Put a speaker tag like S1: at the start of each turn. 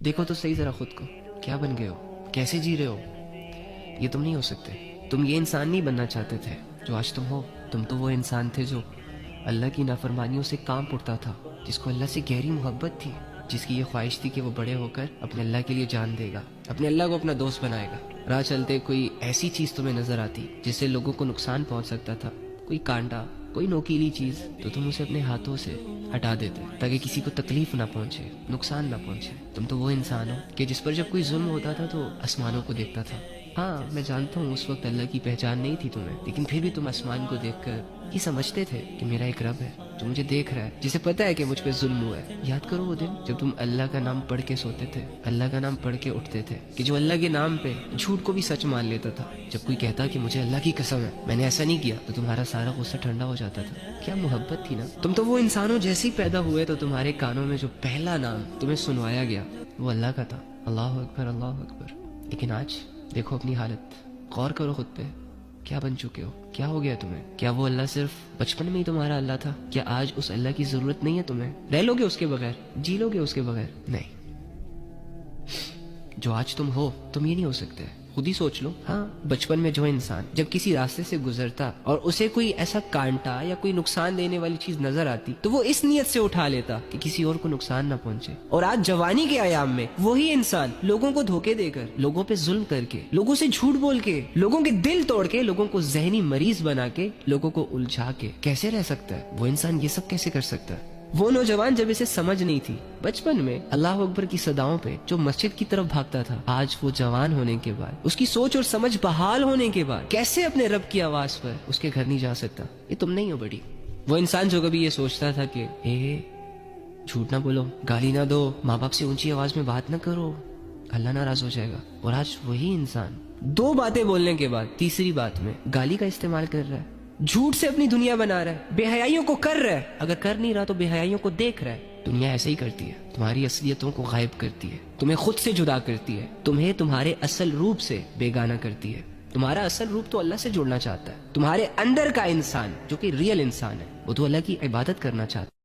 S1: دیکھو تو صحیح ذرا خود کو، کیا بن گئے ہو، کیسے جی رہے ہو. یہ تم نہیں ہو سکتے. تم یہ انسان نہیں بننا چاہتے تھے جو آج تم ہو. تم تو وہ انسان تھے جو اللہ کی نافرمانیوں سے کام اٹھتا تھا، جس کو اللہ سے گہری محبت تھی، جس کی یہ خواہش تھی کہ وہ بڑے ہو کر اپنے اللہ کے لیے جان دے گا، اپنے اللہ کو اپنا دوست بنائے گا. راہ چلتے کوئی ایسی چیز تمہیں نظر آتی جس سے لوگوں کو نقصان پہنچ سکتا تھا، کوئی کانٹا، کوئی نوکیلی چیز، تو تم اسے اپنے ہاتھوں سے ہٹا دیتے تاکہ کسی کو تکلیف نہ پہنچے، نقصان نہ پہنچے. تم تو وہ انسان ہو کہ جس پر جب کوئی ظلم ہوتا تھا تو آسمانوں کو دیکھتا تھا. ہاں میں جانتا ہوں اس وقت اللہ کی پہچان نہیں تھی تمہیں، لیکن پھر بھی تم آسمان کو دیکھ کر یہ سمجھتے تھے کہ میرا ایک رب ہے جو مجھے دیکھ رہا ہے، جسے پتہ ہے کہ مجھ پہ ظلم ہوا ہے. یاد کرو وہ دن جب تم اللہ کا نام پڑھ کے سوتے تھے، اللہ کا نام پڑھ کے اٹھتے تھے، کہ جو اللہ کے نام پہ جھوٹ کو بھی سچ مان لیتا تھا. جب کوئی کہتا کہ مجھے اللہ کی قسم ہے میں نے ایسا نہیں کیا، تو تمہارا سارا غصہ ٹھنڈا ہو جاتا تھا. کیا محبت تھی نا. تم تو وہ انسانوں جیسے ہی پیدا ہوئے تو تمہارے کانوں میں جو پہلا نام تمہیں سنوایا گیا وہ اللہ کا تھا، اللہ اکبر اللہ اکبر. لیکن آج دیکھو اپنی حالت، غور کرو خود پہ، کیا بن چکے ہو، کیا ہو گیا تمہیں. کیا وہ اللہ صرف بچپن میں ہی تمہارا اللہ تھا؟ کیا آج اس اللہ کی ضرورت نہیں ہے تمہیں؟ رہ لو گے اس کے بغیر، جی لو گے اس کے بغیر؟ نہیں. جو آج تم ہو تم یہ نہیں ہو سکتے. خود ہی سوچ لو. ہاں بچپن میں جو انسان جب کسی راستے سے گزرتا اور اسے کوئی ایسا کانٹا یا کوئی نقصان دینے والی چیز نظر آتی تو وہ اس نیت سے اٹھا لیتا کہ کسی اور کو نقصان نہ پہنچے. اور آج جوانی کے ایام میں وہی انسان لوگوں کو دھوکے دے کر، لوگوں پہ ظلم کر کے، لوگوں سے جھوٹ بول کے، لوگوں کے دل توڑ کے، لوگوں کو ذہنی مریض بنا کے، لوگوں کو الجھا کے کیسے رہ سکتا ہے؟ وہ انسان یہ سب کیسے کر سکتا ہے؟ وہ نوجوان جب اسے سمجھ نہیں تھی بچپن میں اللہ اکبر کی صداؤں پہ جو مسجد کی طرف بھاگتا تھا، آج وہ جوان ہونے کے بعد، اس کی سوچ اور سمجھ بحال ہونے کے بعد کیسے اپنے رب کی آواز پر اس کے گھر نہیں جا سکتا؟ یہ تم نہیں ہو بڑی. وہ انسان جو کبھی یہ سوچتا تھا کہ جھوٹ نہ بولو، گالی نہ دو، ماں باپ سے اونچی آواز میں بات نہ کرو، اللہ ناراض ہو جائے گا، اور آج وہی انسان دو باتیں بولنے کے بعد تیسری بات میں گالی کا استعمال کر رہا ہے، جھوٹ سے اپنی دنیا بنا رہا ہے، بے حیائیوں کو کر رہا ہے، اگر کر نہیں رہا تو بے حیائیوں کو دیکھ رہا ہے. دنیا ایسے ہی کرتی ہے، تمہاری اصلیتوں کو غائب کرتی ہے، تمہیں خود سے جدا کرتی ہے، تمہیں تمہارے اصل روپ سے بیگانہ کرتی ہے. تمہارا اصل روپ تو اللہ سے جڑنا چاہتا ہے. تمہارے اندر کا انسان جو کہ ریئل انسان ہے وہ تو اللہ کی عبادت کرنا چاہتا ہے.